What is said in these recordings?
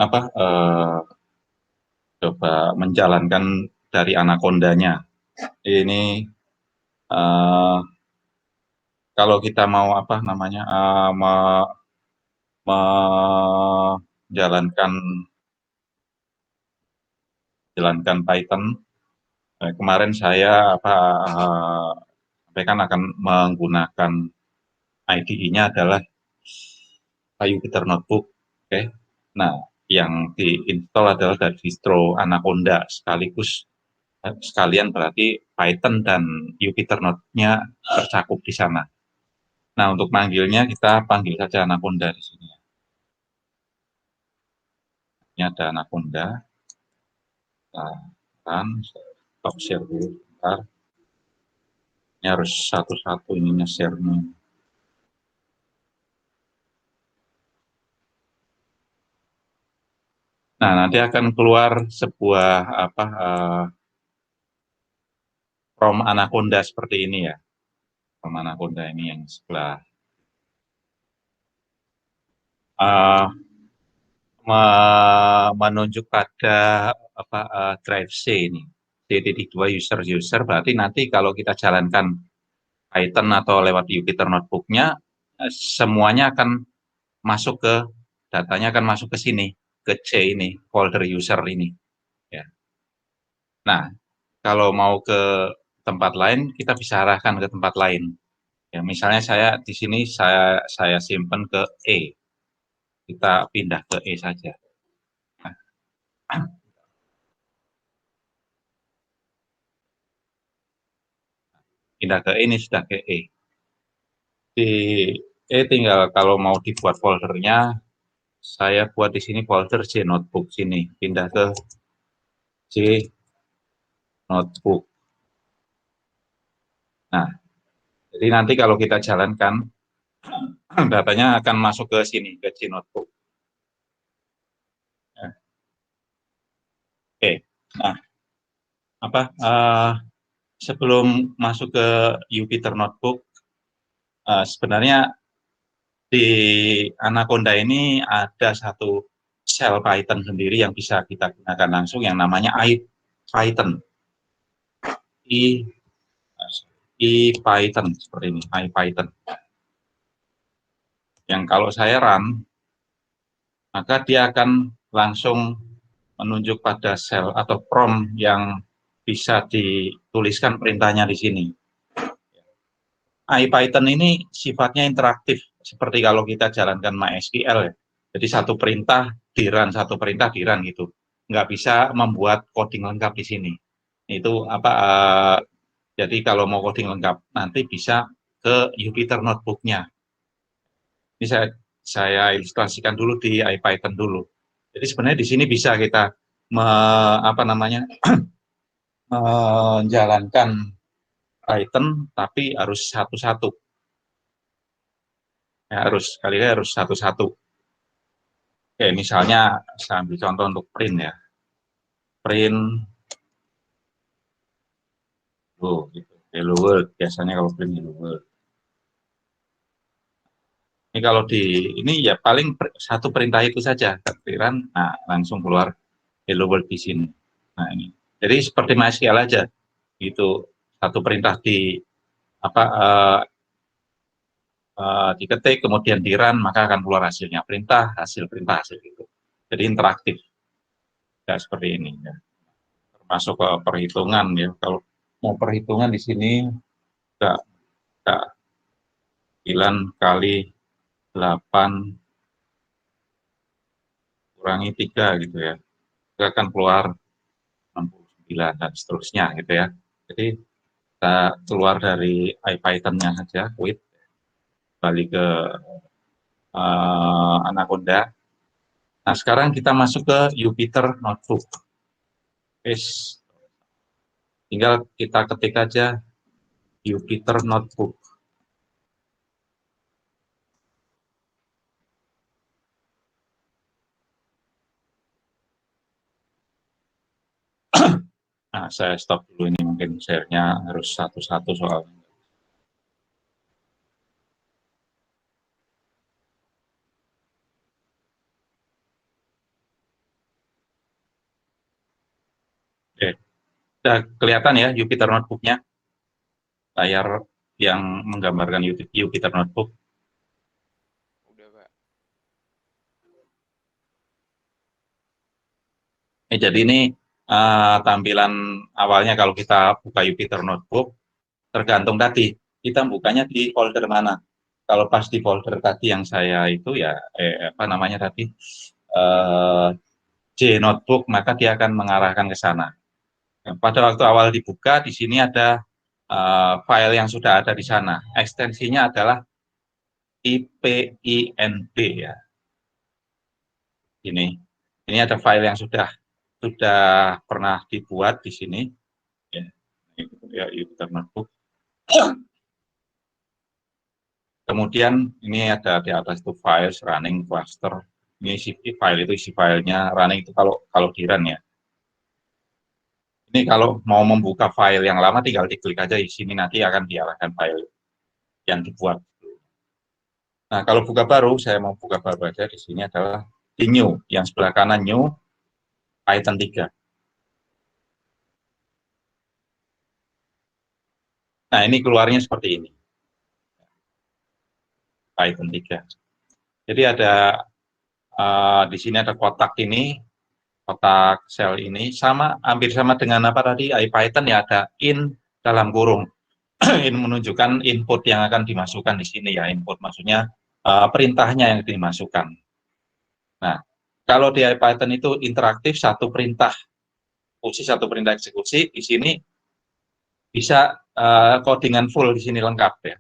apa coba menjalankan dari Anaconda-nya. Ini uh, kalau kita mau apa namanya menjalankan Python, kemarin saya sampaikan akan menggunakan IDE-nya adalah Jupyter Notebook. Oke. Nah, yang diinstal adalah dari distro Anaconda sekalian berarti Python dan Jupyter Notebook-nya tercakup di sana. Nah, untuk manggilnya kita panggil saja Anaconda di sini. Ini ada Anaconda. Kan stop share dulu bentar. Ini harus satu-satu ininya share-nya. Nah, nanti akan keluar sebuah from Anaconda seperti ini ya. From Anaconda ini yang sebelah uh, menunjuk pada drive C ini. D.2 user berarti nanti kalau kita jalankan Python atau lewat Jupyter Notebook-nya, semuanya akan masuk ke datanya akan masuk ke sini, ke C ini, folder user ini. Ya. Nah, kalau mau ke tempat lain, kita bisa arahkan ke tempat lain. Ya, misalnya saya di sini saya simpan ke E, kita pindah ke E saja. Nah, pindah ke E ini sudah ke E. Di E tinggal kalau mau dibuat foldernya, saya buat di sini folder C notebook sini, pindah ke C notebook. Nah, jadi nanti kalau kita jalankan, datanya akan masuk ke sini, ke C notebook. Ya. Oke, nah sebelum masuk ke Jupyter Notebook, sebenarnya di Anaconda ini ada satu shell Python sendiri yang bisa kita gunakan langsung yang namanya IPython. IPython seperti ini, IPython. Yang kalau saya run, maka dia akan langsung menunjuk pada shell atau prompt yang bisa dituliskan perintahnya di sini. IPython ini sifatnya interaktif, seperti kalau kita jalankan MySQL ya. Jadi satu perintah di run gitu. Nggak bisa membuat coding lengkap di sini. Itu jadi kalau mau coding lengkap nanti bisa ke Jupyter Notebook-nya. Ini saya ilustrasikan dulu di IPython dulu. Jadi sebenarnya di sini bisa kita menjalankan Python tapi harus satu-satu. Ya, harus satu-satu. Oke, misalnya saya ambil contoh untuk print ya. Print gitu. Hello world biasanya kalau print hello world. Ini kalau ini ya paling satu perintah itu saja, ketikkan, nah langsung keluar hello world di sini. Nah ini, jadi seperti MySQL aja, gitu. Satu perintah apa uh, diketik kemudian di run maka akan keluar hasilnya hasil perintah hasil itu. Jadi interaktif, ya seperti ini. Ya. Termasuk ke perhitungan ya. Kalau mau perhitungan di sini enggak 9 kali 8 kurangi 3 gitu ya. Itu akan keluar 69 dan seterusnya gitu ya. Jadi kita keluar dari IPython-nya saja, quit, balik ke Anaconda. Nah, sekarang kita masuk ke Jupyter Notebook. Tinggal kita ketik aja Jupyter Notebook. Nah, saya stop dulu ini, mungkin share-nya harus satu-satu soalnya. Sudah kelihatan ya Jupyter Notebook-nya, layar yang menggambarkan Jupyter Notebook. Udah, Pak. Jadi ini tampilan awalnya kalau kita buka Jupyter Notebook, tergantung tadi kita bukanya di folder mana. Kalau pas di folder tadi yang saya itu ya apa namanya tadi J Notebook, maka dia akan mengarahkan ke sana. Pada waktu awal dibuka di sini ada file yang sudah ada di sana. Ekstensinya adalah IPINB ya. Ini ada file yang sudah pernah dibuat di sini. Ya, Jupyter Notebook. Kemudian ini ada di atas itu files, running, cluster. Ini isi file itu isi filenya, running itu kalau di run ya. Ini kalau mau membuka file yang lama tinggal diklik aja di sini, nanti akan diarahkan file yang dibuat. Nah, kalau buka baru, saya mau buka baru aja di sini adalah di new, yang sebelah kanan new Python 3. Nah, ini keluarnya seperti ini. Python 3. Jadi ada di sini ada kotak ini, kotak sel ini sama hampir sama dengan apa tadi IPython ya, ada in dalam kurung. Ini menunjukkan input yang akan dimasukkan di sini ya, input maksudnya perintahnya yang dimasukkan. Nah, kalau di IPython itu interaktif, satu perintah satu perintah eksekusi, di sini bisa codingan full di sini lengkap ya.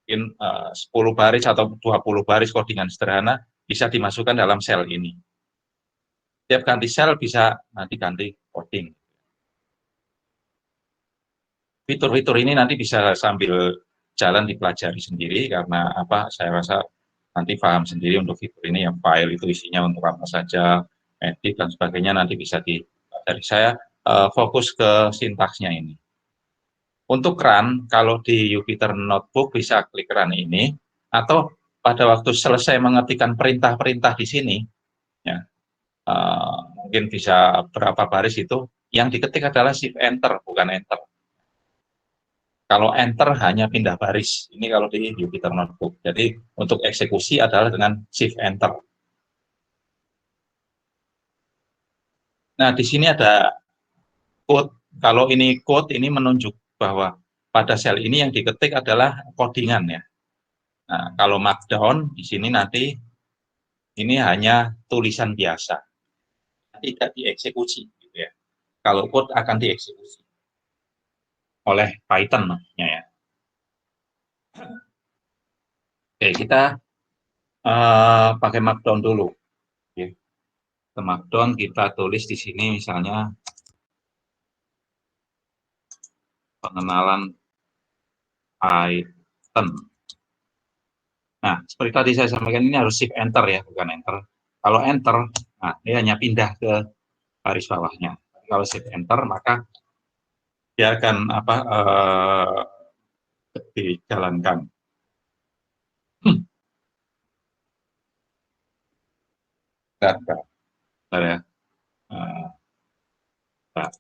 10 baris atau 20 baris codingan sederhana bisa dimasukkan dalam sel ini. Tiap ganti sel bisa nanti ganti coding. Fitur-fitur ini nanti bisa sambil jalan dipelajari sendiri, karena apa, saya rasa nanti paham sendiri untuk fitur ini, yang file itu isinya untuk apa saja, edit dan sebagainya nanti bisa dipelajari. Saya fokus ke sintaksnya ini. Untuk run, kalau di Jupyter Notebook bisa klik run ini, atau pada waktu selesai mengetikkan perintah-perintah di sini, ya, mungkin bisa berapa baris itu, yang diketik adalah shift enter, bukan enter. Kalau enter hanya pindah baris. Ini kalau di Jupyter Notebook. Jadi untuk eksekusi adalah dengan shift enter. Nah, di sini ada code. Kalau ini code, ini menunjuk bahwa pada sel ini yang diketik adalah codingan ya. Nah, kalau markdown di sini nanti ini hanya tulisan biasa, tidak dieksekusi gitu ya. Kalau code akan dieksekusi oleh Python maksudnya ya. Oke, kita pakai markdown dulu. Oke. Markdown kita tulis di sini misalnya pengenalan Python. Nah, seperti tadi saya sampaikan, ini harus shift enter ya, bukan enter. Kalau enter, nah dia hanya pindah ke baris bawahnya. Kalau shift enter, maka dia akan apa dijalankan. Bentar ya. Bentar.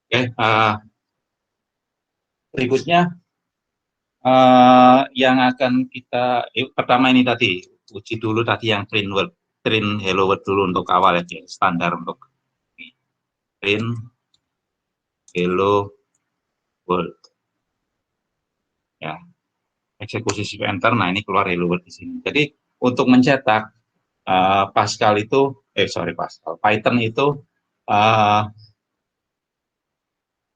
Oke, berikutnya yang akan kita pertama ini tadi uji dulu tadi yang print word, print hello world dulu untuk awal ya, standar untuk print hello world ya, eksekusi shift enter. Nah, ini keluar hello world di sini. Jadi untuk mencetak Pascal itu Pascal Python itu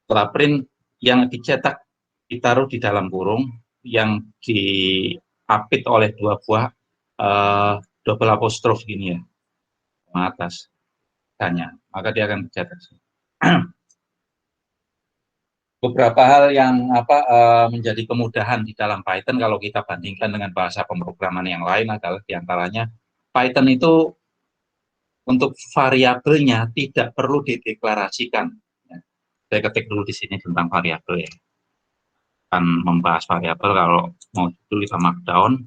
setelah print yang dicetak ditaruh di dalam kurung yang diapit oleh dua buah double apostrof gini ya, atas tanya, maka dia akan dicetak. Beberapa hal yang menjadi kemudahan di dalam Python kalau kita bandingkan dengan bahasa pemrograman yang lain adalah diantaranya Python itu untuk variabelnya tidak perlu dideklarasikan. Saya ketik dulu di sini tentang variabel ya. akan membahas variabel kalau mau dulu kita markdown.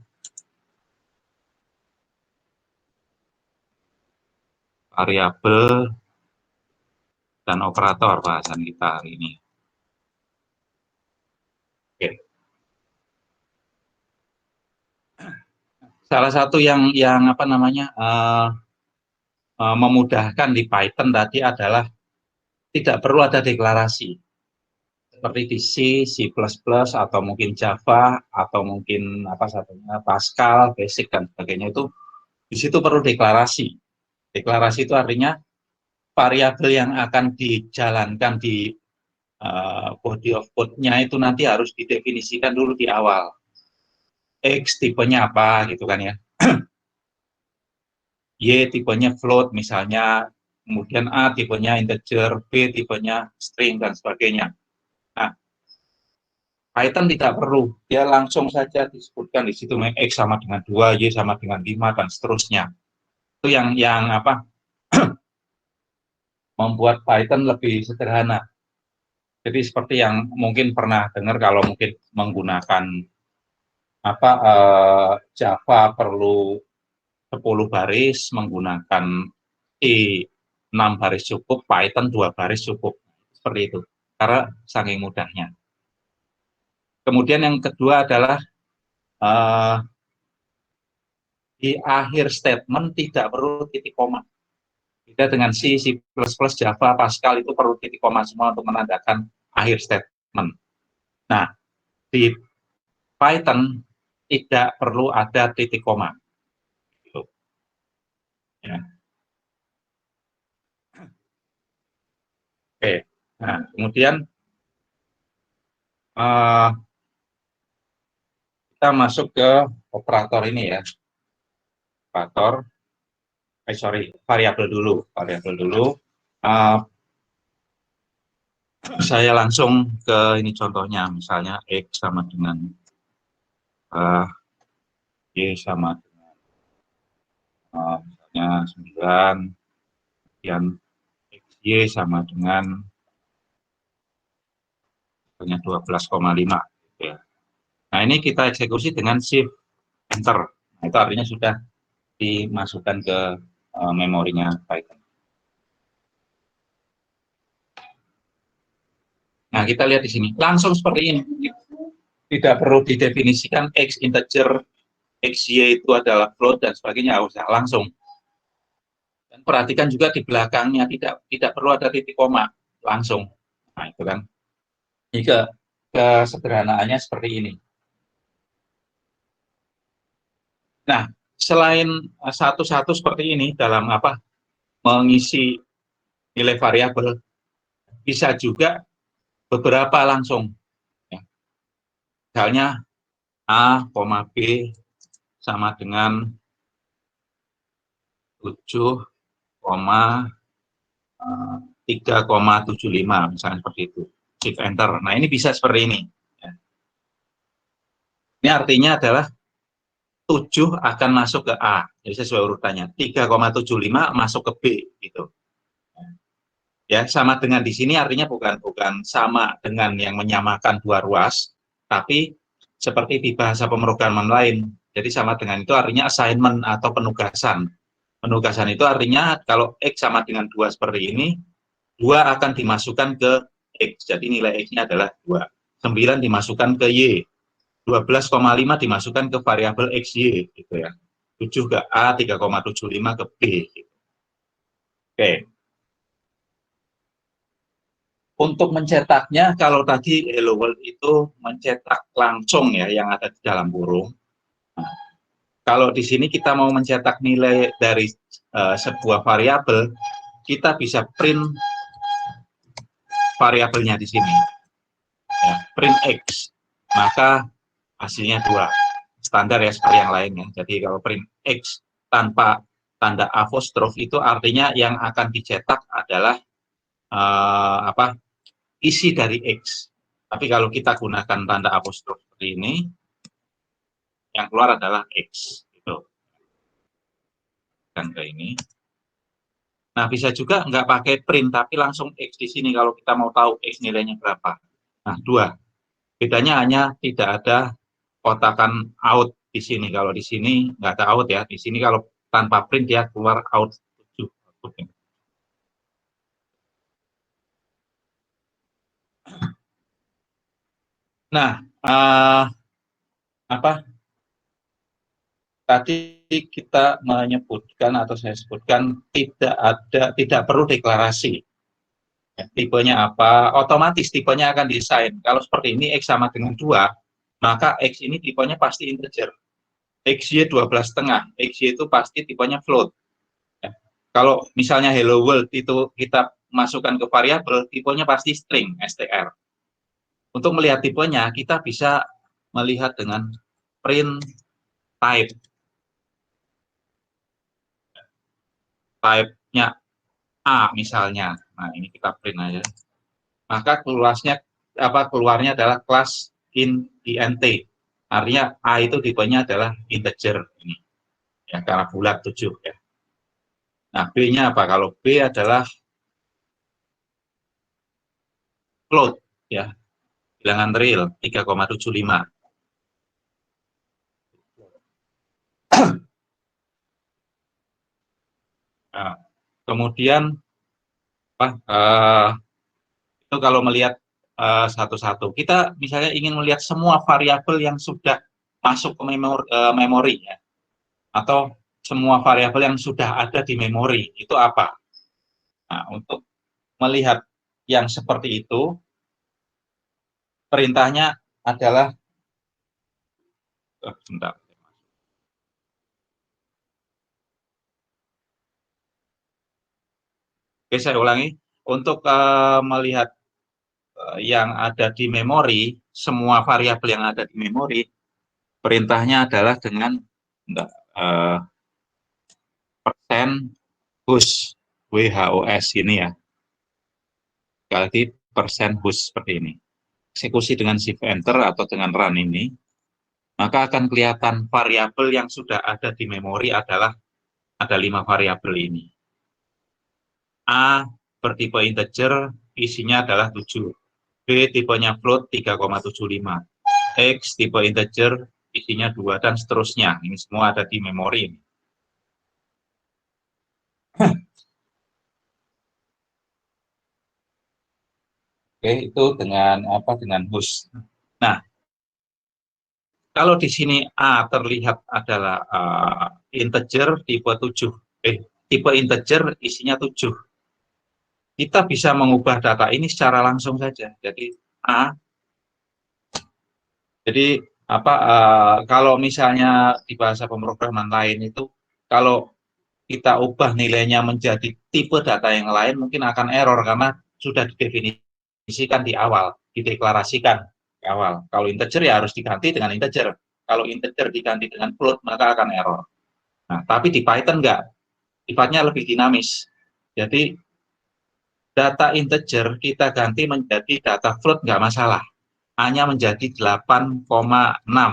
Variabel dan operator bahasan kita hari ini. Oke. Salah satu yang apa namanya memudahkan di Python tadi adalah tidak perlu ada deklarasi. Seperti di C, C++, atau mungkin Java, atau mungkin apa satunya Pascal, Basic dan sebagainya itu di situ perlu deklarasi. Deklarasi itu artinya variabel yang akan dijalankan di body of code-nya itu nanti harus didefinisikan dulu di awal. X tipenya apa gitu kan ya. Y tipenya float misalnya, kemudian A tipenya integer, B tipenya string dan sebagainya. Nah, Python tidak perlu, dia langsung saja disebutkan di situ X sama dengan 2, Y sama dengan 5 dan seterusnya. Itu yang apa membuat Python lebih sederhana. Jadi seperti yang mungkin pernah dengar kalau mungkin menggunakan apa Java perlu 10 baris, menggunakan C 6 baris cukup, Python 2 baris cukup. Seperti itu. Karena saking mudahnya. Kemudian yang kedua adalah di akhir statement tidak perlu titik koma. Beda dengan C, C++, Java, Pascal itu perlu titik koma semua untuk menandakan akhir statement. Nah, di Python tidak perlu ada titik koma. Gitu. Ya. Oke, nah kemudian kita masuk ke operator ini ya. Operator, variabel dulu. Saya langsung ke ini contohnya, misalnya X sama dengan Y sama dengan misalnya 9, kemudian XY sama dengan misalnya 12,5 gitu ya. Nah ini kita eksekusi dengan shift enter. Nah, itu artinya sudah dimasukkan ke memorinya Python. Nah kita lihat di sini langsung seperti ini. Tidak perlu didefinisikan X integer, XY itu adalah float dan sebagainya, usah langsung. Dan perhatikan juga di belakangnya tidak perlu ada titik koma, langsung. Nah itu kan. Ini kesederhanaannya seperti ini. Nah, selain satu-satu seperti ini dalam apa mengisi nilai variabel, bisa juga beberapa langsung. Ya. Misalnya A, B sama dengan 7,3,75 misalnya seperti itu. Shift enter. Nah ini bisa seperti ini. Ini artinya adalah 7 akan masuk ke A. Jadi sesuai urutannya. 3,75 masuk ke B gitu. Ya, sama dengan di sini artinya bukan sama dengan yang menyamakan dua ruas, tapi seperti di bahasa pemrograman lain. Jadi sama dengan itu artinya assignment atau penugasan. Penugasan itu artinya kalau X sama dengan 2 seperti ini, 2 akan dimasukkan ke X. Jadi nilai X-nya adalah 2. 9 dimasukkan ke Y. 12,5 dimasukkan ke variabel XY gitu ya. 7 ke A, 3,75 ke B gitu. Oke. Untuk mencetaknya, kalau tadi Hello World itu mencetak langsung ya yang ada di dalam burung. Nah, kalau di sini kita mau mencetak nilai dari sebuah variabel, kita bisa print variabelnya di sini. Ya, print X, maka hasilnya 2. Standar ya seperti yang lain ya. Jadi kalau print X tanpa tanda apostrof itu artinya yang akan dicetak adalah isi dari X. Tapi kalau kita gunakan tanda apostrof seperti ini, yang keluar adalah X. Gitu. Dan ke ini. Nah, bisa juga nggak pakai print, tapi langsung X di sini kalau kita mau tahu X nilainya berapa. Nah, 2. Bedanya hanya tidak ada kotakan out di sini. Kalau di sini nggak ada out ya. Di sini kalau tanpa print dia keluar out 7. Nah, apa tadi kita menyebutkan atau saya sebutkan tidak perlu deklarasi. Ya, tipenya apa? Otomatis tipenya akan desain. Kalau seperti ini X sama dengan 2, maka X ini tipenya pasti integer. XY 12,5. XY itu pasti tipenya float. Ya. Kalau misalnya hello world itu kita masukkan ke variabel, tipenya pasti string, str. Untuk melihat tipenya, kita bisa melihat dengan print type. Type-nya A misalnya. Nah, ini kita print aja. Maka keluarnya adalah kelas int. Artinya A itu tipenya adalah integer ini. Ya, karena bulat 7 ya. Nah, B-nya apa? Kalau B adalah float ya, bilangan real 3,75. Nah, kemudian apa? Itu kalau melihat satu-satu. Kita misalnya ingin melihat semua variabel yang sudah masuk ke memori ya, atau semua variabel yang sudah ada di memori itu apa? Nah, untuk melihat yang seperti itu, perintahnya adalah sebentar. Oke, saya ulangi. Untuk melihat yang ada di memori, semua variabel yang ada di memori, perintahnya adalah dengan persen hus, WHOS ini ya. Sekali lagi persen hus seperti ini. Eksekusi dengan shift enter atau dengan run ini, maka akan kelihatan variabel yang sudah ada di memori adalah ada 5 variabel ini. A bertipe integer, isinya adalah 7. B tipenya float 3,75. X tipe integer, isinya 2, dan seterusnya. Ini semua ada di memori. Oke, itu dengan apa? Dengan host. Nah, kalau di sini A terlihat adalah integer tipe 7. Tipe integer isinya 7. Kita bisa mengubah data ini secara langsung saja. Jadi A, jadi apa? Kalau misalnya di bahasa pemrograman lain itu, kalau kita ubah nilainya menjadi tipe data yang lain, mungkin akan error karena sudah didefinisikan di awal, dideklarasikan di awal. Kalau integer ya harus diganti dengan integer. Kalau integer diganti dengan float, maka akan error. Nah, tapi di Python enggak, sifatnya lebih dinamis. Jadi data integer kita ganti menjadi data float enggak masalah. Hanya menjadi 8,6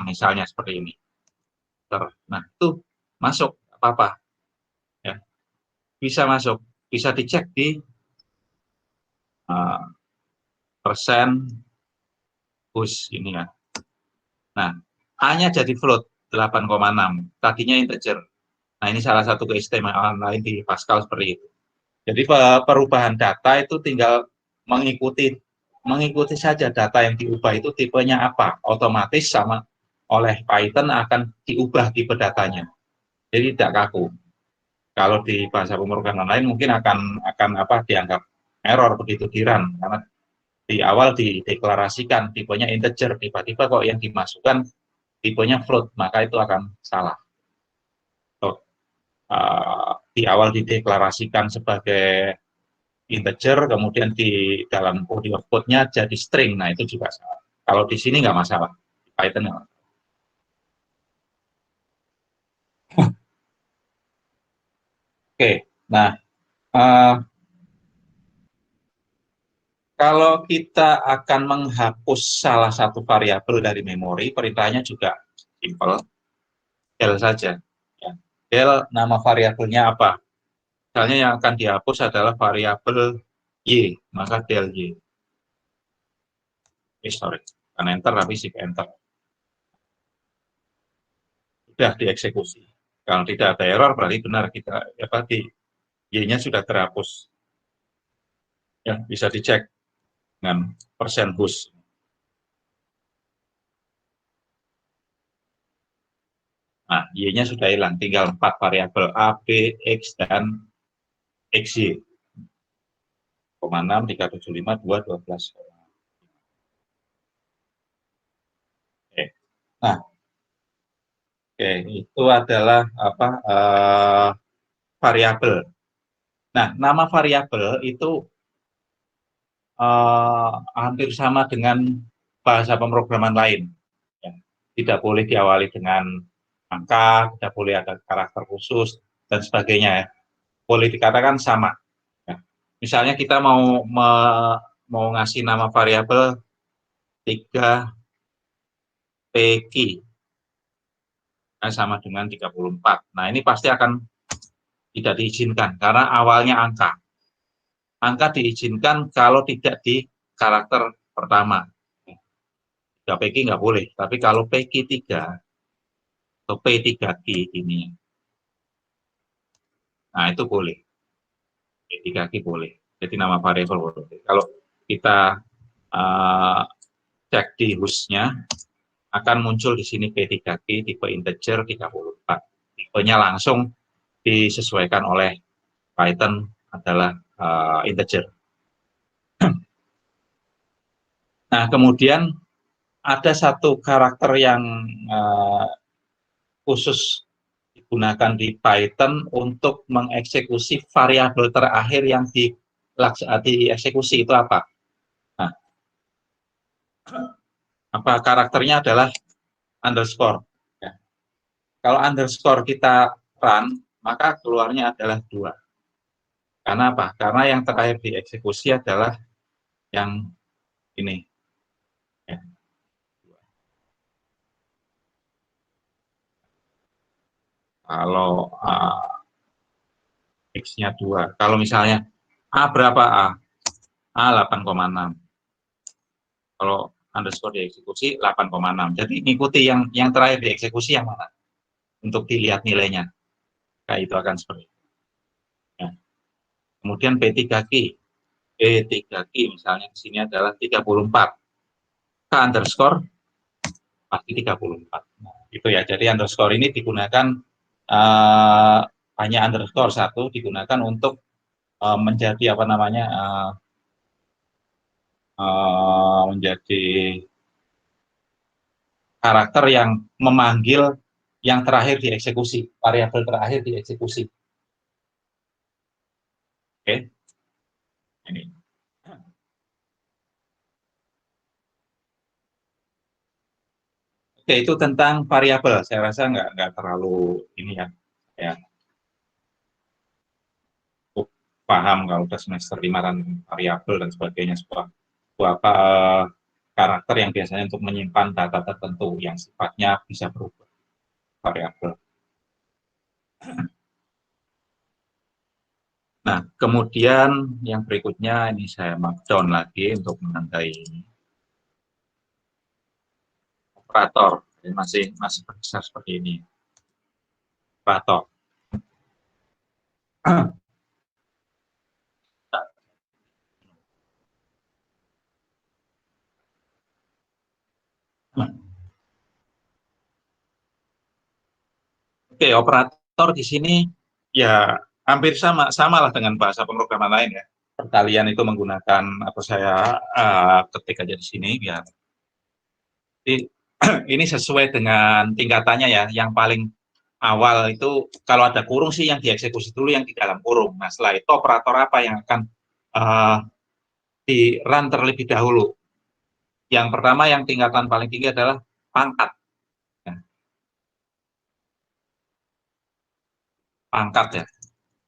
misalnya seperti ini. Nah, itu masuk apa-apa. Ya. Bisa masuk, bisa dicek di persen push ini ya. Nah, A-nya jadi float 8,6, tadinya integer. Nah, ini salah satu keistimewaan lain di Pascal seperti itu. Jadi perubahan data itu tinggal mengikuti saja data yang diubah itu tipenya apa, otomatis sama oleh Python akan diubah tipe datanya. Jadi tidak kaku. Kalau di bahasa pemrograman lain mungkin akan apa dianggap error begitu di run karena di awal dideklarasikan tipenya integer, tiba-tiba kok yang dimasukkan tipenya float, maka itu akan salah. So, di awal dideklarasikan sebagai integer, kemudian di dalam body of code-nya jadi string, nah itu juga salah. Kalau di sini nggak masalah, di Python nggak masalah. Oke, nah kalau kita akan menghapus salah satu variabel dari memori, perintahnya juga simple, del saja. Ya. Del nama variabelnya apa? Misalnya yang akan dihapus adalah variabel y, maka del y. Sorry. Bukan enter tapi shift enter. Sudah dieksekusi. Kalau tidak ada error berarti benar kita Y-nya sudah terhapus. Ya, bisa dicek dengan persen push. Nah, Y-nya sudah hilang, tinggal 4 variabel A, B, X, dan XY. 6, 375, 2, 12. Oke. Nah, oke, itu adalah variabel. Nah, nama variabel itu hampir sama dengan bahasa pemrograman lain. Ya. Tidak boleh diawali dengan angka, tidak boleh ada karakter khusus, dan sebagainya. Ya. Boleh dikatakan sama. Ya. Misalnya kita mau ngasih nama variabel 3 PQ, nah, sama dengan 34. Nah, ini pasti akan tidak diizinkan, karena awalnya angka. Angka diizinkan kalau tidak di karakter pertama. 3 PQ nggak boleh, tapi kalau PQ 3 atau P3Q ini, nah itu boleh. P3Q boleh. Jadi nama variabel boleh. Kalau kita cek di host-nya, akan muncul di sini P3Q tipe integer 34. Tipenya langsung disesuaikan oleh Python adalah integer. Nah, kemudian ada satu karakter yang khusus digunakan di Python untuk mengeksekusi variabel terakhir yang dieksekusi itu apa? Nah, apa karakternya adalah underscore. Ya. Kalau underscore kita run, maka keluarnya adalah 2. Karena apa? Karena yang terakhir dieksekusi adalah yang ini. Ya. Kalau X-nya 2. Kalau misalnya A berapa A? A 8,6. Kalau underscore dieksekusi 8,6. Jadi ikuti yang terakhir dieksekusi yang mana? Untuk dilihat nilainya. Nah, itu akan seperti itu. Ya. Kemudian P3Q. P3Q misalnya di sini adalah 34. K underscore pasti 34. Nah, itu ya. Jadi underscore ini digunakan hanya underscore satu digunakan untuk menjadi apa namanya menjadi karakter yang memanggil yang terakhir dieksekusi, variabel terakhir dieksekusi. Oke, ini. Oke, itu tentang variabel. Saya rasa nggak terlalu ini ya paham kalau udah semester 5 dan variabel dan sebagainya sebuah karakter yang biasanya untuk menyimpan data tertentu yang sifatnya bisa berubah variabel. Nah, kemudian yang berikutnya ini saya markdown lagi untuk menandai ini. Operator, ini masih besar seperti ini. Operator. Oke, operator di sini ya hampir sama lah dengan bahasa pemrograman lain ya. Perkalian itu menggunakan apa saya ketik aja di sini biar. Jadi, ini sesuai dengan tingkatannya ya. Yang paling awal itu kalau ada kurung sih yang dieksekusi dulu yang di dalam kurung. Nah, setelah itu operator apa yang akan di run terlebih dahulu. Yang pertama yang tingkatan paling tinggi adalah pangkat. Nah, pangkat ya.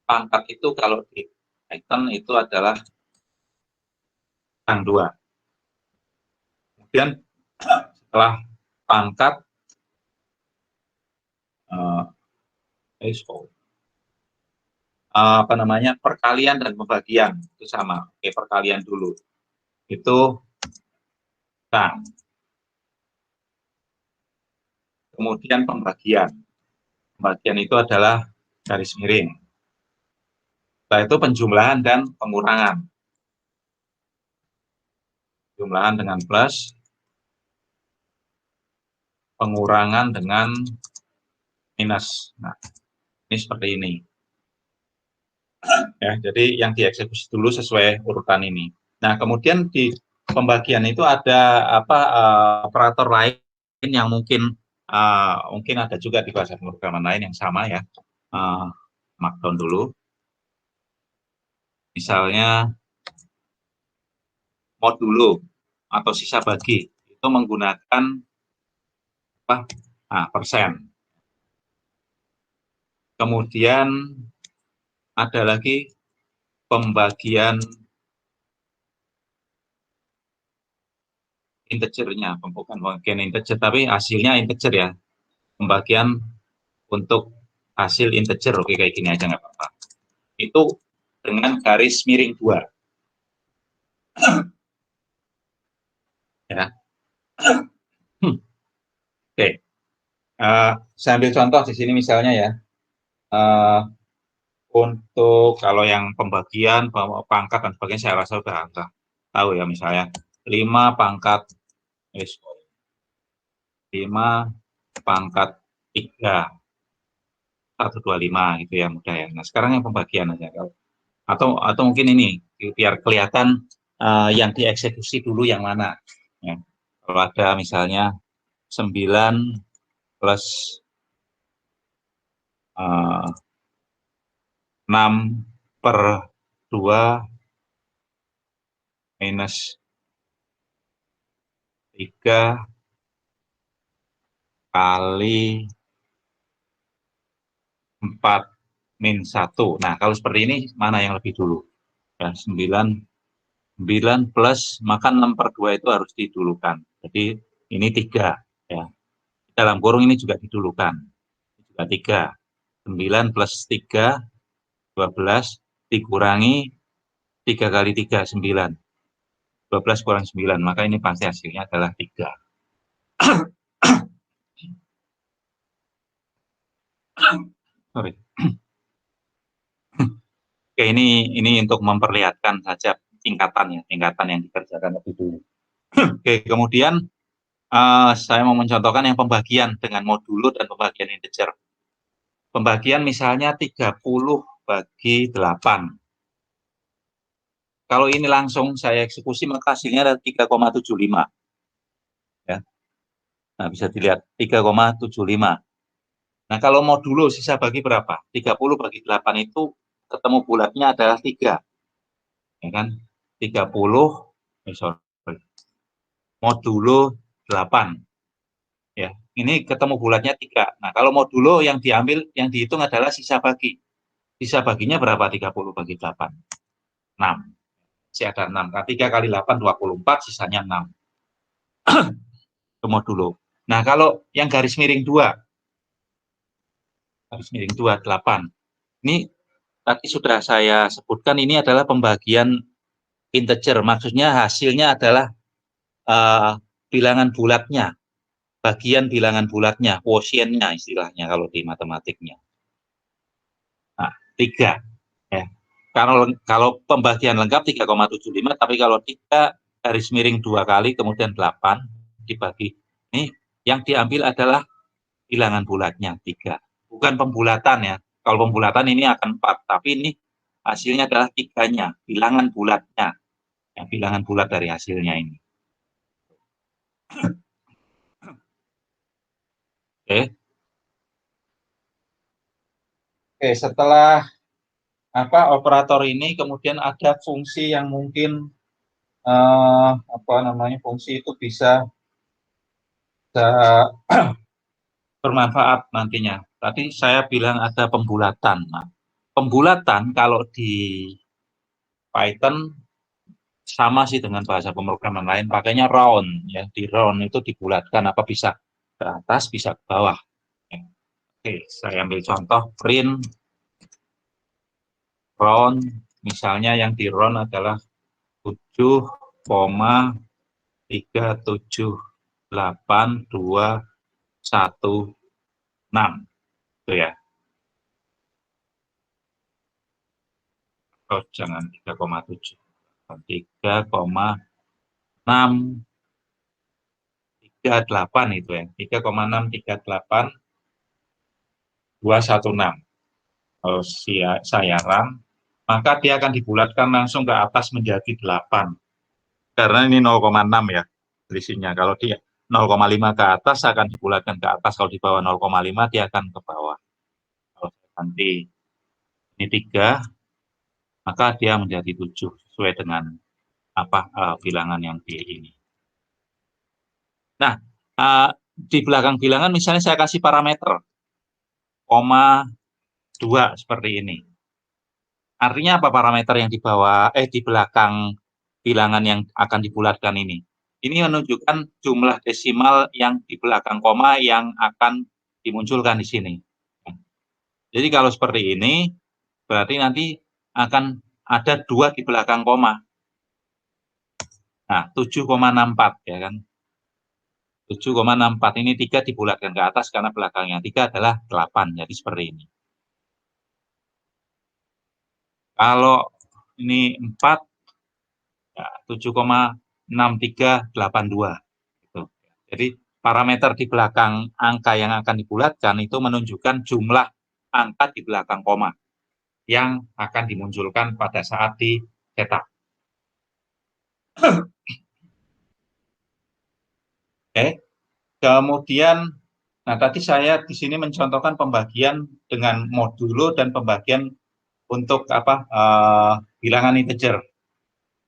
Pangkat itu kalau di Python itu adalah yang 2. Kemudian setelah pangkat apa namanya perkalian dan pembagian itu sama. Oke, perkalian dulu itu tang. Kemudian pembagian. Pembagian itu adalah garis miring. Setelah itu penjumlahan dan pengurangan. Jumlahan dengan plus, pengurangan dengan minus. Nah, ini seperti ini. Ya, jadi yang dieksekusi dulu sesuai urutan ini. Nah, kemudian di pembagian itu ada operator lain yang mungkin ada juga di bahasa pemrograman lain yang sama ya. Markdown dulu. Misalnya modulo atau sisa bagi itu menggunakan persen. Kemudian ada lagi pembagian integernya, bukan pembagian integer, tapi hasilnya integer ya. Pembagian untuk hasil integer, oke kayak gini aja nggak apa-apa. Itu dengan garis miring 2. Ya. Oke. Saya ambil contoh di sini misalnya ya. Untuk kalau yang pembagian, pangkat dan sebagainya saya rasa sudah tahu ya, misalnya 5 pangkat 3 125 gitu ya, mudah ya. Nah, sekarang yang pembagian aja atau mungkin ini biar kelihatan yang dieksekusi dulu yang mana ya. Kalau ada misalnya 9 plus 6/2 minus 3 kali 4 min 1. Nah, kalau seperti ini mana yang lebih dulu? Ya, 9 plus, maka 6/2 itu harus didulukan. Jadi ini 3 ya. Dalam kurung ini juga didulukan. Juga 3. 9 plus 3 12 dikurangi 3 kali 3 9. 12 kurang 9, maka ini pasti hasilnya adalah 3. Sorry. Oke, ini untuk memperlihatkan saja tingkatan yang dikerjakan lebih dulu. Oke, kemudian saya mau mencontohkan yang pembagian dengan modulo dan pembagian integer. Pembagian misalnya 30 bagi 8. Kalau ini langsung saya eksekusi, maka hasilnya adalah 3,75. Ya. Nah, bisa dilihat 3,75. Nah, kalau modulo sisa bagi berapa? 30 bagi 8 itu ketemu bulatnya adalah 3. Ya kan? 30, modulo 8. Ya, ini ketemu bulatnya 3. Nah, kalau modulo yang dihitung adalah sisa bagi. Sisa baginya berapa 30 bagi 8? 6. Masih ada 6. Nah, 3 kali 8, 24, sisanya 6. Itu modulo. Nah, kalau yang garis miring 2, garis miring 2, 8. Ini tadi sudah saya sebutkan, ini adalah pembagian integer. Maksudnya hasilnya adalah bilangan bulatnya. Bagian bilangan bulatnya, quotientnya istilahnya kalau di matematiknya. Nah, 3. Ya. Kalau pembagian lengkap 3,75, tapi kalau 3 garis miring 2 kali, kemudian 8 dibagi. Ini yang diambil adalah bilangan bulatnya 3. Bukan pembulatan ya. Kalau pembulatan ini akan 4, tapi ini hasilnya adalah 3-nya, bilangan bulatnya. Ya, bilangan bulat dari hasilnya ini. Oke. Oke, setelah operator ini kemudian ada fungsi yang mungkin fungsi itu bisa bermanfaat nantinya. Tadi saya bilang ada pembulatan. Nah, pembulatan kalau di Python sama sih dengan bahasa pemrograman lain, pakainya round ya. Di round itu dibulatkan, apa bisa ke atas, bisa ke bawah. Oke, saya ambil contoh print round, misalnya yang di round adalah 7,3782 itu ya. Oh, jangan 3,7. 3,638 itu ya. 3,638 216. Kalau saya RAM, maka dia akan dibulatkan langsung ke atas menjadi 8. Karena ini 0,6 ya selisihnya. Kalau dia 0,5 ke atas akan dibulatkan ke atas, kalau di bawah 0,5 dia akan ke bawah. Kalau nanti ini 3, maka dia menjadi 7 sesuai dengan bilangan yang di ini. Nah, di belakang bilangan misalnya saya kasih parameter 0,2 seperti ini. Artinya apa parameter yang di bawah di belakang bilangan yang akan dibulatkan ini? Ini menunjukkan jumlah desimal yang di belakang koma yang akan dimunculkan di sini. Jadi kalau seperti ini, berarti nanti akan ada 2 di belakang koma. Nah, 7,64 ya kan. 7,64 ini 3 dibulatkan ke atas karena belakangnya 3 adalah 8. Jadi seperti ini. Kalau ini 4, ya 7,6382. Gitu. Jadi parameter di belakang angka yang akan dibulatkan itu menunjukkan jumlah angka di belakang koma yang akan dimunculkan pada saat dicetak. Oke. Kemudian, nah tadi saya di sini mencontohkan pembagian dengan modulo dan pembagian untuk bilangan integer,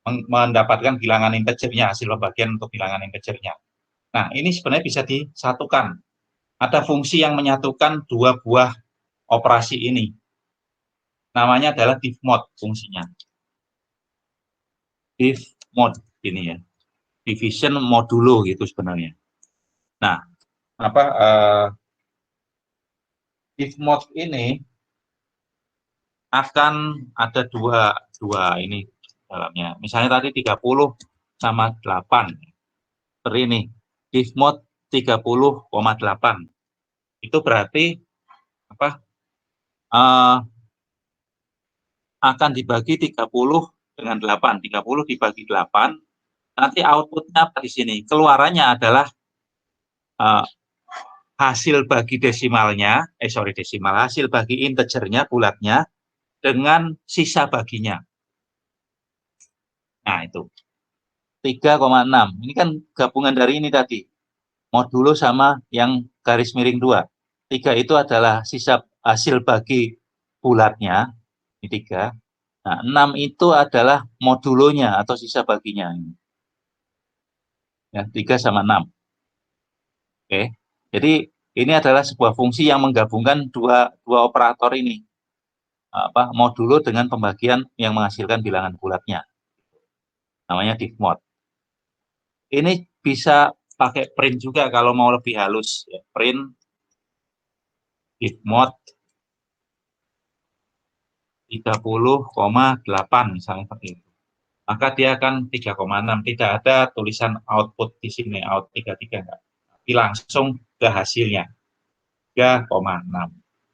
mendapatkan bilangan integernya, hasil pembagian untuk bilangan integernya. Nah, ini sebenarnya bisa disatukan. Ada fungsi yang menyatukan 2 buah operasi ini. Namanya adalah divmod fungsinya. Divmod ini ya. Division modulo gitu sebenarnya. Nah, divmod ini akan ada dua ini dalamnya. Misalnya tadi 30 sama 8. Seperti ini. Divmod 30,8. Itu berarti akan dibagi 30 dengan 8. 30 dibagi 8. Nanti outputnya apa di sini? Keluarannya adalah hasil bagi desimalnya, hasil bagi integernya, bulatnya, dengan sisa baginya. Nah, itu. 3,6. Ini kan gabungan dari ini tadi. Modulo sama yang garis miring 2. 3 itu adalah sisa hasil bagi bulatnya. Ini 3. Nah, 6 itu adalah modulonya atau sisa baginya. Ya, 3 sama 6. Oke. Jadi ini adalah sebuah fungsi yang menggabungkan dua operator ini. Modulo dengan pembagian yang menghasilkan bilangan bulatnya. Namanya divmod. Ini bisa pakai print juga kalau mau lebih halus. Ya. Print divmod 30,8 misalnya seperti itu. Maka dia akan 3,6. Tidak ada tulisan output di sini, out 33 enggak. Tapi langsung ke hasilnya. 3,6.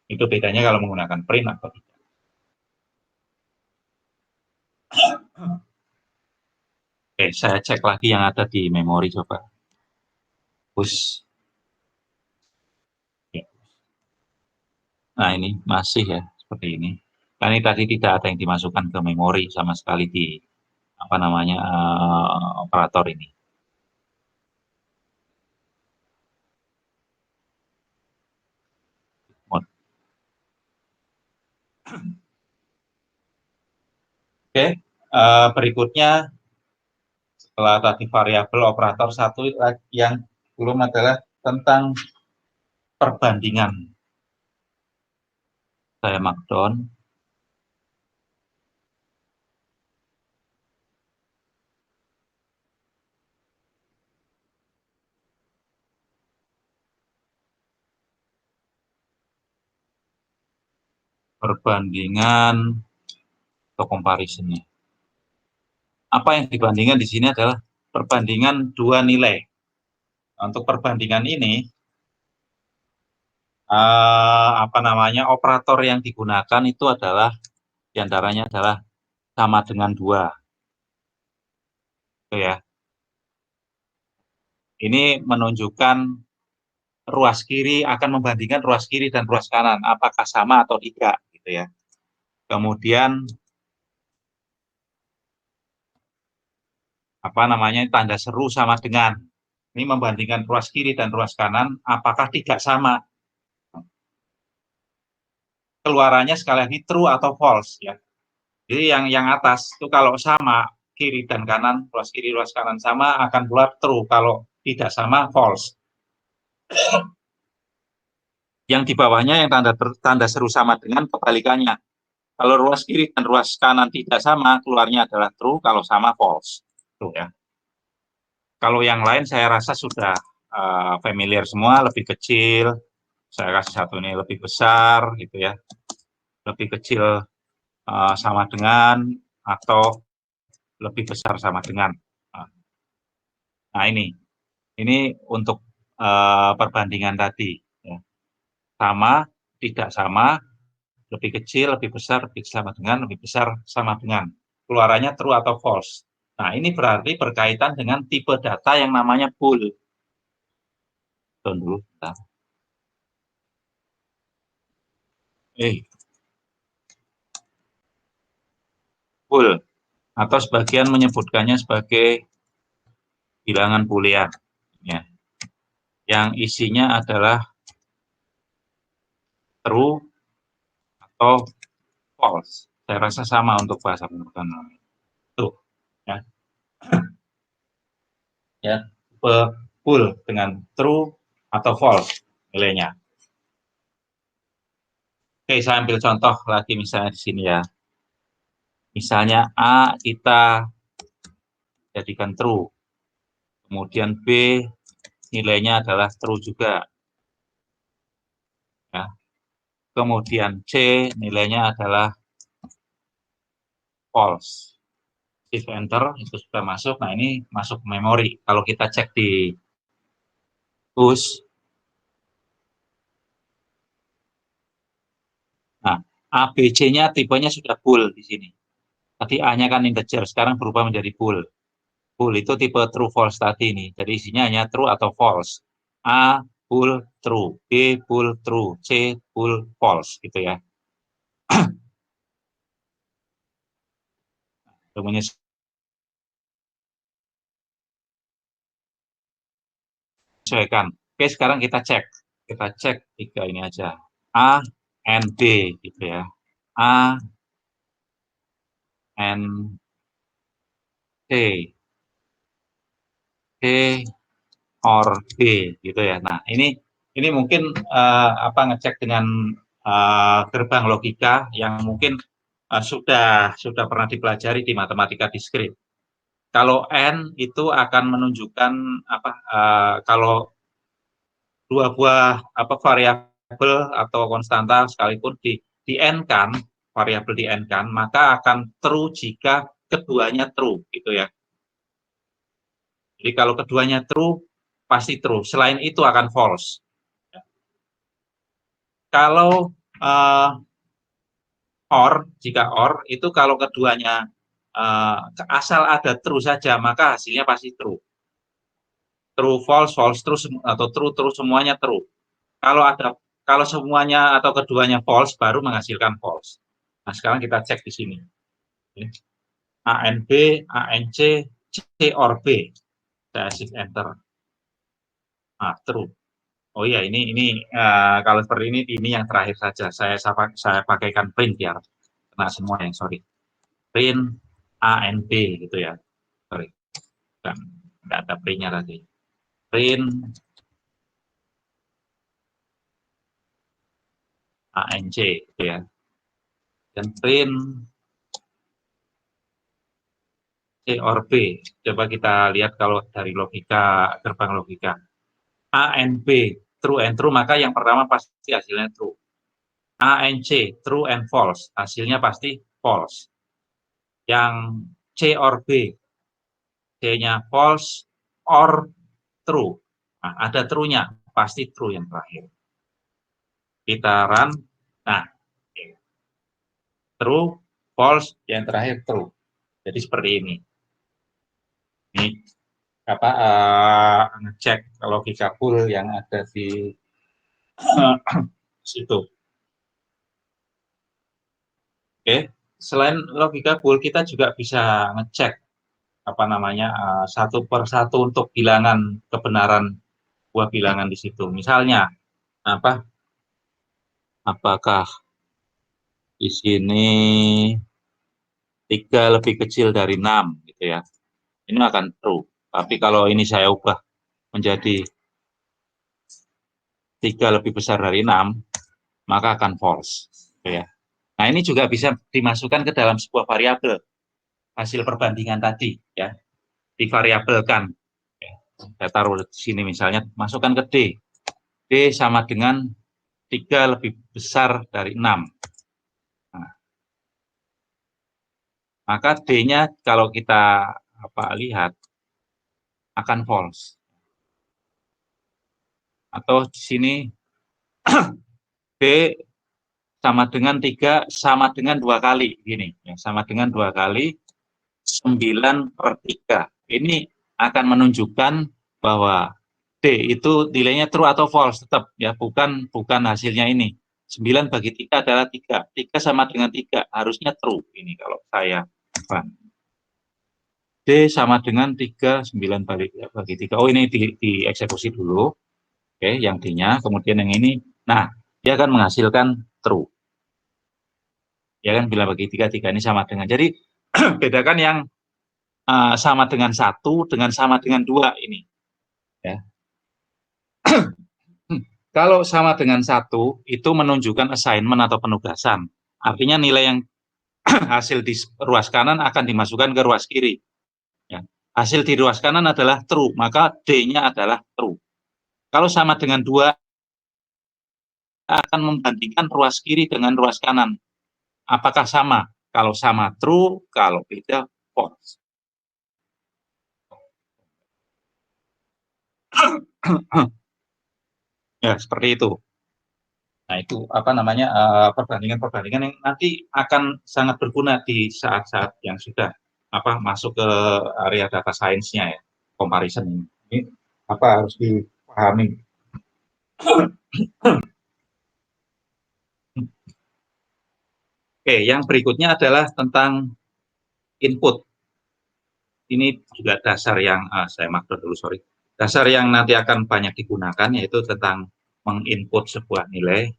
Itu bedanya kalau menggunakan print atau tidak. Oke, saya cek lagi yang ada di memori coba. Push. Nah, ini masih ya, seperti ini. Karena ini tadi tidak ada yang dimasukkan ke memori sama sekali di operator ini. Oke, berikutnya setelah tadi variabel operator, satu yang belum adalah tentang perbandingan. Saya markdown. Perbandingan atau comparison-nya. Apa yang dibandingkan di sini adalah perbandingan dua nilai. Untuk perbandingan ini, apa namanya, operator yang digunakan itu adalah diantaranya adalah sama dengan 2. Itu ya. Ini menunjukkan ruas kiri akan membandingkan ruas kiri dan ruas kanan, apakah sama atau tidak, gitu ya. Kemudian apa namanya, tanda seru sama dengan, ini membandingkan ruas kiri dan ruas kanan, apakah tidak sama. Keluarannya sekali lagi true atau false ya. Jadi yang atas itu kalau sama, kiri dan kanan, ruas kiri ruas kanan sama, akan keluar true. Kalau tidak sama, false. Yang di bawahnya yang tanda seru sama dengan, kebalikannya. Kalau ruas kiri dan ruas kanan tidak sama, keluarnya adalah true. Kalau sama, false. Tuh ya. Kalau yang lain saya rasa sudah familiar semua, lebih kecil. Saya kasih satu ini lebih besar, gitu ya. Lebih kecil sama dengan, atau lebih besar sama dengan. Nah ini untuk perbandingan tadi. Ya. Sama, tidak sama, lebih kecil, lebih besar, lebih sama dengan, lebih besar, sama dengan. Keluarannya true atau false. Nah, ini berarti berkaitan dengan tipe data yang namanya bool. Tunggu dulu. Bool. Atau sebagian menyebutkannya sebagai bilangan boolean. Ya. Yang isinya adalah true atau false. Saya rasa sama untuk bahasa pemrograman. Tuh, ya. Ya, bool dengan true atau false nilainya. Oke, saya ambil contoh lagi misalnya di sini ya. Misalnya A kita jadikan true. Kemudian B nilainya adalah true juga. Ya. Kemudian C nilainya adalah false. Shift enter itu sudah masuk. Nah, ini masuk ke memori. Kalau kita cek di push, nah ABC-nya tipenya sudah bool di sini. Tadi A-nya kan integer, sekarang berubah menjadi bool. Bool itu tipe true false tadi nih. Jadi isinya hanya true atau false. A bool true, B bool true, C bool false gitu ya. Menyesuaikan. Oke, sekarang kita cek. Kita cek 3 ini aja. A, N, B gitu ya. A, N, C, C, or B gitu ya. Nah, ini mungkin ngecek dengan gerbang logika yang mungkin sudah pernah dipelajari di matematika diskrit. Kalau N itu akan menunjukkan kalau dua buah variabel atau konstanta sekalipun di N kan, variabel di N kan, maka akan true jika keduanya true gitu ya. Jadi kalau keduanya true, pasti true. Selain itu akan false. Kalau jika or, itu kalau keduanya asal ada true saja, maka hasilnya pasti true. True, false, false, true, atau true, true, semuanya true. Kalau semuanya atau keduanya false, baru menghasilkan false. Nah, sekarang kita cek di sini. ANB, ANC, C or B. Saya shift enter. Ah, true. Oh iya, ini kalau seperti ini yang terakhir saja. Saya pakaikan print biar kena semua yang sorry. Print ANB gitu ya. Sorry, nggak ada printnya tadi. Print ANC gitu ya. Dan print C or B. Coba kita lihat kalau dari logika, gerbang logika. A and B, true and true, maka yang pertama pasti hasilnya true. A and C, true and false, hasilnya pasti false. Yang C or B, C-nya false or true. Nah, ada true-nya, pasti true yang terakhir. kita run, nah, true, false, yang terakhir true. Jadi seperti ini. Ini apa ngecek logika bool yang ada di situ. Oke, selain logika bool kita juga bisa ngecek apa namanya satu per satu untuk bilangan kebenaran buah bilangan di situ. Misalnya apa? Apakah di sini 3 lebih kecil dari 6 gitu ya. Ini akan true. Tapi kalau ini saya ubah menjadi 3 lebih besar dari 6, maka akan false. Gitu ya. Nah, ini juga bisa dimasukkan ke dalam sebuah variabel hasil perbandingan tadi ya. Divariabelkan. Saya taruh di sini misalnya, masukkan ke D. D sama dengan 3 lebih besar dari 6. Nah, maka D-nya kalau kita lihat akan false. Atau di sini D sama dengan 3 sama dengan 2 kali. Gini, ya, sama dengan 2 kali 9 per 3. Ini akan menunjukkan bahwa D itu nilainya true atau false tetap ya, bukan hasilnya ini. 9 bagi 3 adalah 3. 3 sama dengan 3, harusnya true ini kalau saya. D sama dengan 3, 9 bagi 3. Oh, ini dieksekusi dulu. Oke, yang D-nya, kemudian yang ini. Nah, dia akan menghasilkan true. Ya kan, bila bagi 3, 3 ini sama dengan. Jadi, bedakan yang sama dengan 1 dengan sama dengan 2 ini. Ya. Kalau sama dengan 1, itu menunjukkan assignment atau penugasan. Artinya nilai yang hasil di ruas kanan akan dimasukkan ke ruas kiri. Ya. Hasil di ruas kanan adalah true, maka D-nya adalah true. Kalau sama dengan 2, akan membandingkan ruas kiri dengan ruas kanan. Apakah sama? Kalau sama true, kalau beda false. Ya, seperti itu. Nah, itu perbandingan-perbandingan yang nanti akan sangat berguna di saat-saat yang sudah masuk ke area data science-nya ya, comparison ini. Ini harus dipahami. Oke, yang berikutnya adalah tentang input. Ini juga dasar yang saya makro dulu, sorry. Dasar yang nanti akan banyak digunakan yaitu tentang menginput sebuah nilai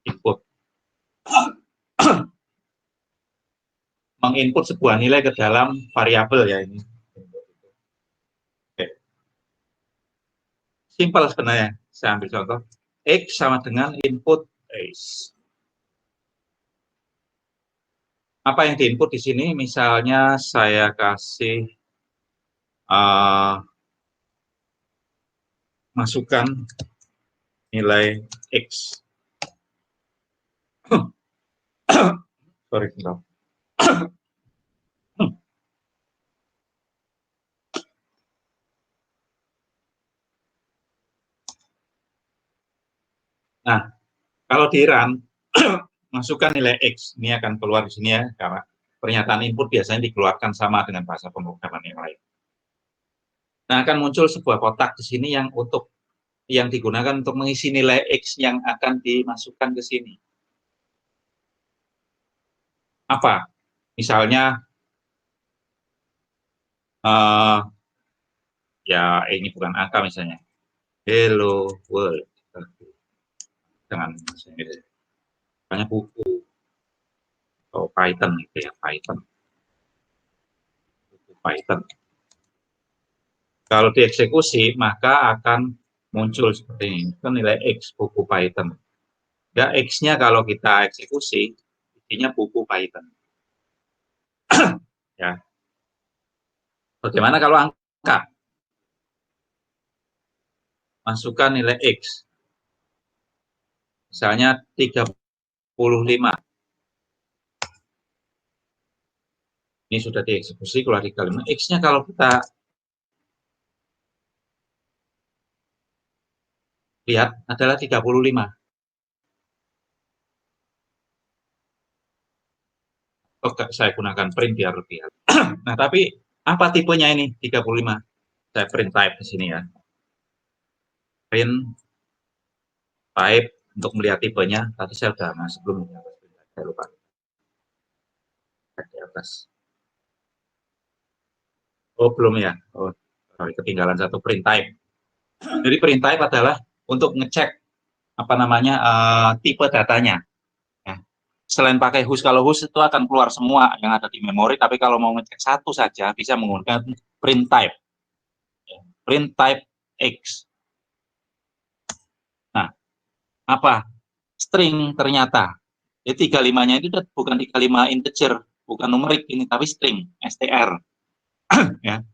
input. Menginput sebuah nilai ke dalam variabel ya ini. Oke. Simpel sebenarnya. Saya ambil contoh. X sama dengan input X. Apa yang diinput di sini? Misalnya saya kasih masukkan nilai X. Sorry, nah, kalau di run, masukkan nilai X, ini akan keluar di sini ya, karena pernyataan input biasanya dikeluarkan sama dengan bahasa pemrograman yang lain. Nah, akan muncul sebuah kotak di sini yang digunakan untuk mengisi nilai X yang akan dimasukkan ke sini. Apa? Misalnya, ya ini bukan angka misalnya. Hello world. Dengan banyak buku atau Python gitu ya, Python. Kalau dieksekusi maka akan muncul seperti ini. Itu nilai X buku Python. Ya, X-nya kalau kita eksekusi, isinya buku Python. Ya. Bagaimana kalau angka? Masukkan nilai X. Misalnya 35. Ini sudah dieksekusi, keluar 35. X-nya kalau kita lihat adalah 35. Oke, saya gunakan print biar lebih. Nah, tapi apa tipenya ini 35? Saya print type di sini ya. Print type untuk melihat tipenya. Tadi saya sudah masuk belum? Saya lupa. Di atas. Oh, belum ya. Oh, ketinggalan satu print type. Jadi print type adalah untuk ngecek apa namanya tipe datanya. Ya. Selain pakai host, kalau host itu akan keluar semua yang ada di memori, tapi kalau mau ngecek satu saja bisa menggunakan print type. Ya. Print type X. Nah, apa? String ternyata. Jadi 35-nya itu bukan 35 integer, bukan numerik ini, tapi string, str. Ya.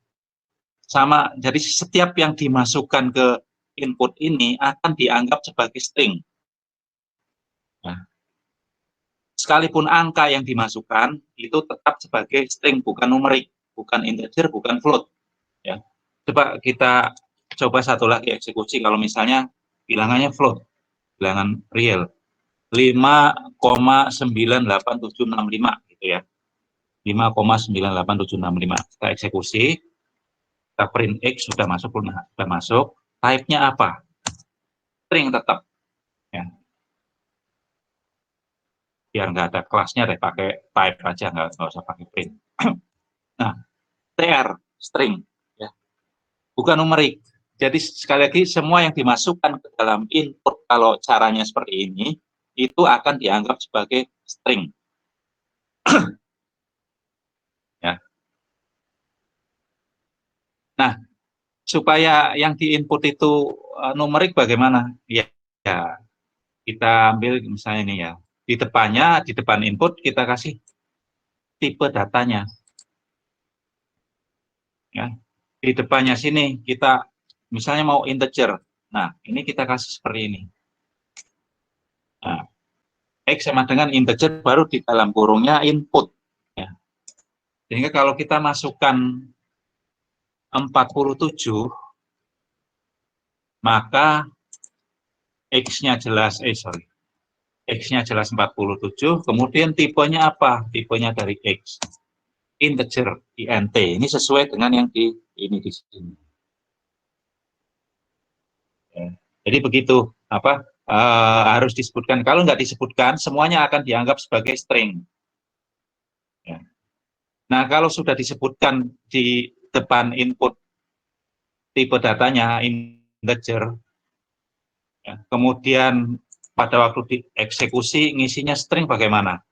Sama, jadi setiap yang dimasukkan ke input ini akan dianggap sebagai string. Nah, sekalipun angka yang dimasukkan itu tetap sebagai string, bukan numerik, bukan integer, bukan float. Ya. Coba kita coba satu lagi eksekusi. Kalau misalnya bilangannya float, bilangan real 5,98765 gitu ya. 5,98765. Kita eksekusi, kita print X sudah masuk, type-nya apa? String tetap. Ya. Biar nggak ada kelasnya deh, pakai type aja, nggak usah pakai print. Nah, tr, string, ya. Bukan numerik. Jadi sekali lagi, semua yang dimasukkan ke dalam input, kalau caranya seperti ini, itu akan dianggap sebagai string. Ya. Nah, supaya yang di-input itu numerik bagaimana? Ya, kita ambil misalnya ini ya. Di depannya, di depan input kita kasih tipe datanya. Ya. Di depannya sini kita misalnya mau integer. Nah, ini kita kasih seperti ini. Nah, X sama dengan integer, baru di dalam kurungnya input. Ya. Sehingga kalau kita masukkan 47, maka X-nya jelas, X-nya jelas 47, kemudian tipenya apa? Tipenya dari X. Integer, int. Ini sesuai dengan yang di sini. Ya. Jadi begitu, apa harus disebutkan. Kalau nggak disebutkan, semuanya akan dianggap sebagai string. Ya. Nah, kalau sudah disebutkan di depan input tipe datanya integer, ya, kemudian pada waktu dieksekusi ngisinya string bagaimana?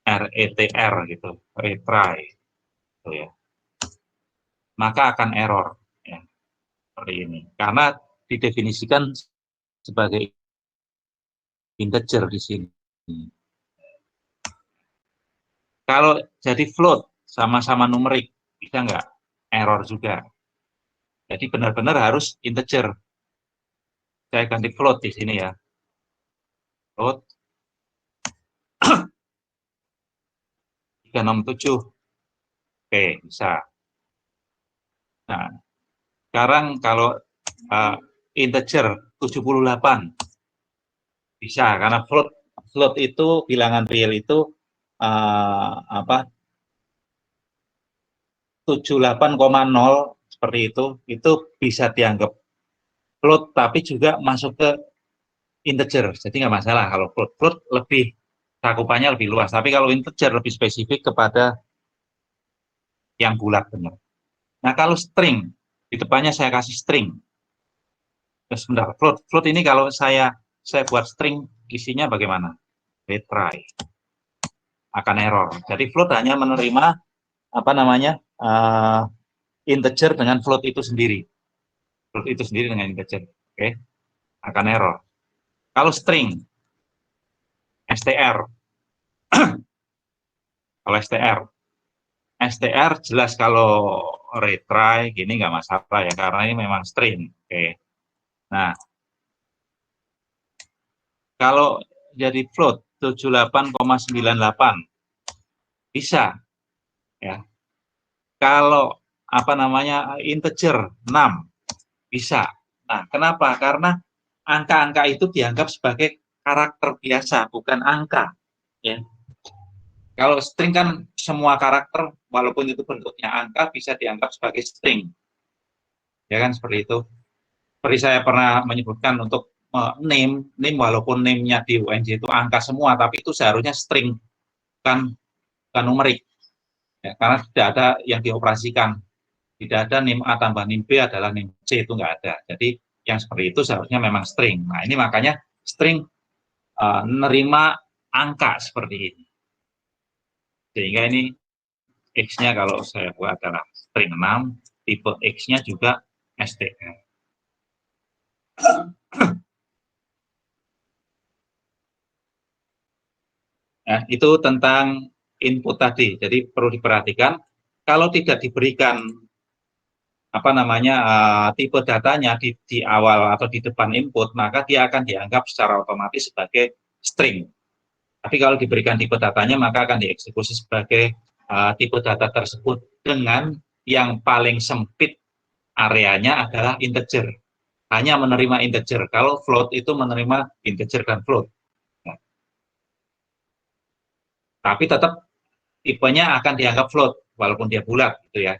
RETR gitu, retry, gitu ya. Maka akan error, ya, seperti ini. Karena didefinisikan sebagai integer di sini. Kalau jadi float, sama-sama numerik, bisa nggak? Error juga. Jadi benar-benar harus integer. Saya ganti float di sini ya. Float 367. Oke, bisa. Nah, sekarang kalau integer 78, bisa, karena float itu bilangan real itu apa 78,0 seperti itu bisa dianggap float, tapi juga masuk ke integer, jadi nggak masalah. Kalau float lebih cakupannya lebih luas, tapi kalau integer lebih spesifik kepada yang bulat benar. Nah, kalau string, di depannya saya kasih string. Terus sebentar, float ini kalau saya buat string, isinya bagaimana? Retry, akan error. Jadi float hanya menerima apa namanya integer dengan float itu sendiri. Float itu sendiri dengan integer, oke, akan error. Kalau string, str, kalau str jelas kalau retry gini nggak masalah ya, karena ini memang string. Oke. Nah, kalau jadi float 78,98 bisa ya. Kalau apa namanya integer 6 bisa. Nah, kenapa? Karena angka-angka itu dianggap sebagai karakter biasa, bukan angka. Ya. Kalau string kan semua karakter, walaupun itu bentuknya angka, bisa dianggap sebagai string. Ya kan, seperti itu. Seperti saya pernah menyebutkan untuk name walaupun name-nya di UNJ itu angka semua, tapi itu seharusnya string, kan numerik. Ya, karena tidak ada yang dioperasikan. Tidak ada name A tambah name B adalah name C, itu nggak ada. Jadi yang seperti itu seharusnya memang string. Nah, ini makanya string nerima angka seperti ini. Sehingga ini X-nya kalau saya buat adalah string 6, tipe X-nya juga str. Nah, itu tentang input tadi. Jadi perlu diperhatikan, kalau tidak diberikan apa namanya tipe datanya di awal atau di depan input, maka dia akan dianggap secara otomatis sebagai string. Tapi kalau diberikan tipe datanya, maka akan dieksekusi sebagai tipe data tersebut dengan yang paling sempit areanya adalah integer. Hanya menerima integer. Kalau float itu menerima integer dan float. Nah, tapi tetap tipenya akan dianggap float, walaupun dia bulat gitu ya.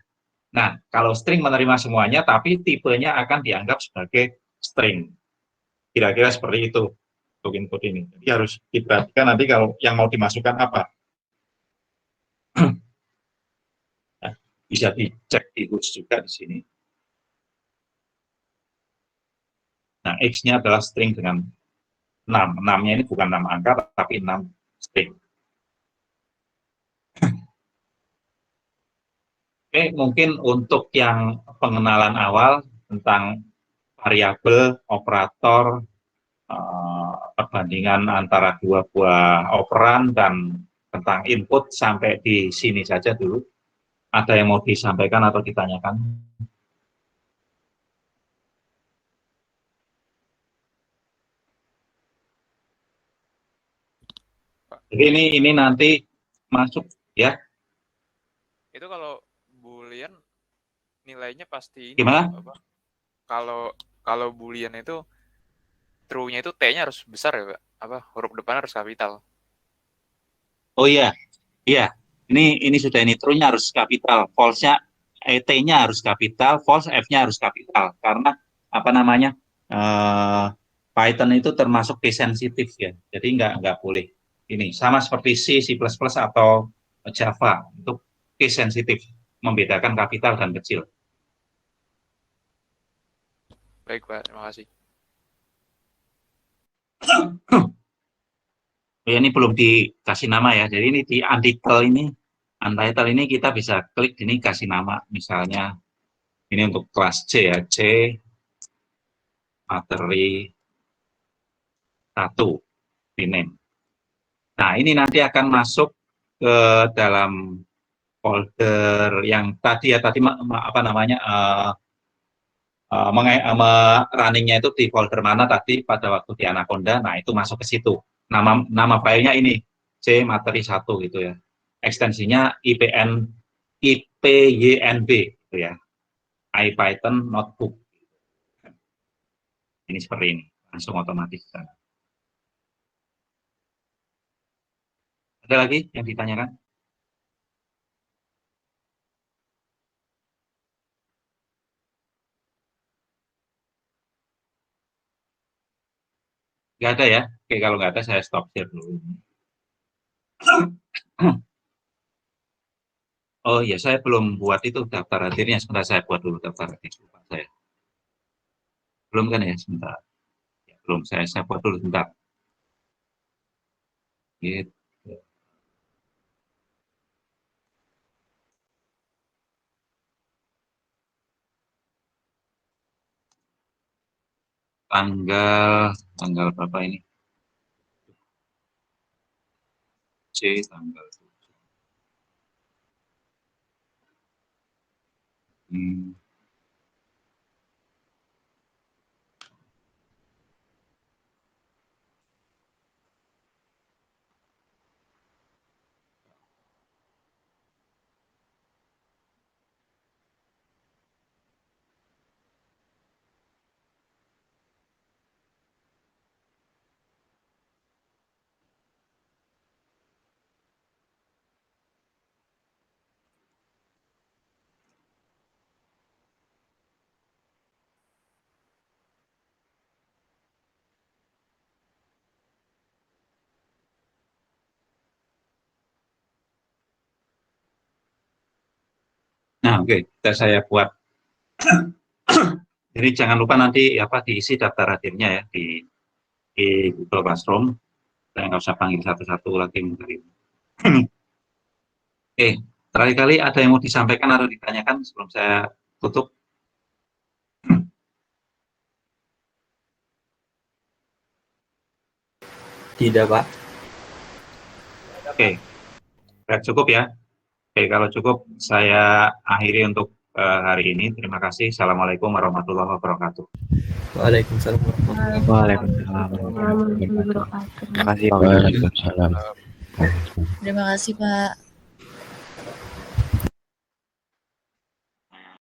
Nah, kalau string menerima semuanya, tapi tipenya akan dianggap sebagai string. Kira-kira seperti itu untuk input ini. Jadi harus diperhatikan nanti kalau yang mau dimasukkan apa. Nah, bisa dicek di hooks juga di sini. Nah, X-nya adalah string dengan 6. 6-nya ini bukan 6 angka, tapi 6 string. Oke, mungkin untuk yang pengenalan awal tentang variabel, operator, perbandingan antara dua buah operan, dan tentang input sampai di sini saja dulu. Ada yang mau disampaikan atau ditanyakan? Pak. Jadi ini nanti masuk ya. Itu kalau boolean nilainya pasti ini ya, Gimana? apa? Kalau kalau boolean itu true-nya itu T-nya harus besar ya, Pak? Apa huruf depan harus kapital. Oh iya, iya. Ini sudah ini true-nya harus kapital, false-nya T-nya harus kapital, false F-nya harus kapital. Karena apa namanya? Eh, Python itu termasuk case sensitif ya. Jadi nggak boleh ini sama seperti C, C++ atau Java untuk case sensitif, membedakan kapital dan kecil. Baik, Pak. Terima kasih. Oh, ya, ini belum dikasih nama ya. Jadi ini di untitled ini kita bisa klik ini kasih nama. Misalnya ini untuk kelas C ya, C materi 1, rename. Nah, ini nanti akan masuk ke dalam folder yang tadi ya, tadi apa namanya, runningnya itu di folder mana tadi pada waktu di Anaconda. Nah, itu masuk ke situ. Nama filenya ini C materi 1 gitu ya. Ekstensinya IPYNB gitu ya. IPython notebook. Ini seperti ini, langsung otomatis. Ada lagi yang ditanyakan? Nggak ada ya? Oke, kalau nggak ada saya stop share dulu. Oh iya, saya belum buat itu daftar hadirnya. Sebentar saya buat dulu daftar hadir. Lupa saya. Belum kan ya? Sebentar. Ya, belum. Saya buat dulu sebentar. Gitu. Tanggal berapa ini? C tanggal. Hmm. Nah, oke, saya buat. Jadi jangan lupa nanti diisi daftar hadirnya ya di Google Classroom. Saya nggak usah panggil satu-satu lagi mungkin. Oke, terakhir kali ada yang mau disampaikan atau ditanyakan sebelum saya tutup? Tidak, Pak. Oke, cukup ya. Oke, kalau cukup saya akhiri untuk hari ini. Terima kasih. Assalamualaikum warahmatullahi wabarakatuh. Waalaikumsalam Waalaikumsalam warahmatullahi wabarakatuh. Terima kasih Pak. Waalaikumsalam. Terima kasih Pak.